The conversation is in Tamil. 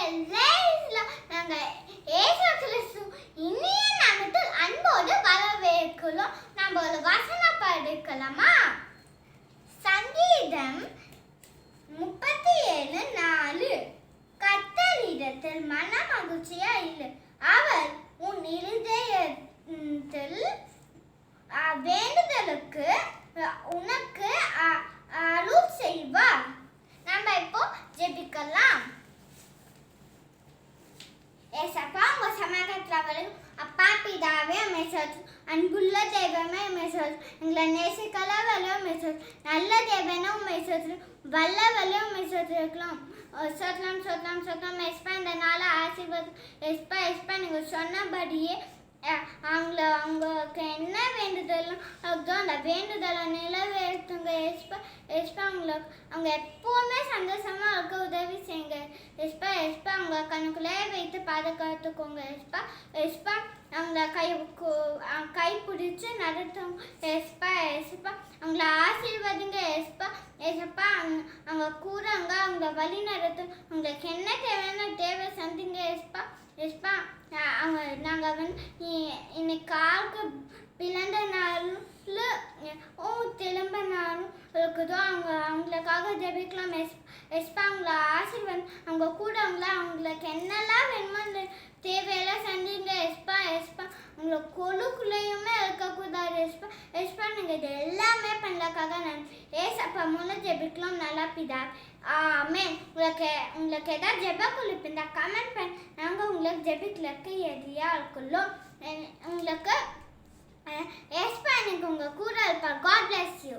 நாங்கள் இயேசு கிறிஸ்து இனிய நாமத்தில் அன்போடு வரவேற்கிறோம். நம்ம ஒரு வசனம் படிக்கலாமா? சங்கீதம் 37:4. கர்த்தரிடத்தில் மன மகிழ்ச்சியா இல்லை, அவர் உன் இருதயத்தில் வேண்டுதலுக்கு உனக்கு அருள் செய்வார். நம்ம இப்போ ஜெபிக்கலாம். ஏசப்பா, உங்க சமூகத்தில் வரும் அப்பா பிதாவே அன்புள்ள தெய்வமே எங்களை நேசிக்கலவலும் நல்ல தேவனே வல்லவலும் இருக்கலாம். சொத்தலாம் சொத்தலாம் சொத்தலாம் எஸ்பா இந்த நாளை ஆசீர்வாதம் எஸ்பா எஸ்பா நீங்கள் சொன்னபடியே அவங்களுக்கு என்ன வேண்டுதலும் அந்த வேண்டுதலை நிலவேற்றுங்க எஸ்பா எஸ்பா. அவங்க எப்போவுமே சந்தோஷமா இருக்க உதவி செய்யுங்க எஸ்பா எஸ்பா. அவங்க கணக்குள்ளே வைத்து பாதுகாத்துக்கோங்க எஸ்பா எஸ்பா. அவங்கள கை பிடிச்சி நடத்தும் எஸ்பா எஸ்பா. அவங்கள ஆசீர்வாதிங்க எஸ்பா எஸ்பா. அவங்க கூறாங்க, அவங்கள வழி நடத்தும். அவங்களுக்கு என்ன தேவை சந்திங்க எஸ்பா எஸ்பா. அவங்க நாங்கள் இன்னைக்கு காலுக்கு பிளந்த நாளும் திரும்ப நாளும் இருக்குதோ அவங்களுக்காக ஜெபிக்கலாம் எஸ்பா. அவங்கள ஆசீர்வாதம். அவங்க கூட அவங்களுக்கு என்னெல்லாம் வேணுமோ தேவையெல்லாம் செஞ்சீங்க எஸ்பா எஸ்பா. உங்களை கொழுக்குள்ளேயுமே இருக்கக்கூடாது எஸ்பா எஸ்பா. நீங்கள் இது எல்லாமே பண்ணலக்காக நான் ஏசப்பா மூலம் ஜெபிக்கலாம் நல்லா பிதா. ஆமென். உங்களுக்கு ஏதாவது ஜெப குறிப்பு இருந்தால் கமெண்ட் பண்ணி நாங்கள் உங்களுக்கு ஜெபிக்கிறதுக்கு எதிரியாக இருக்குள்ளோம். உங்களுக்கு ஏசப்பா எனக்கு உங்கள் கூட இருப்பார். God bless you.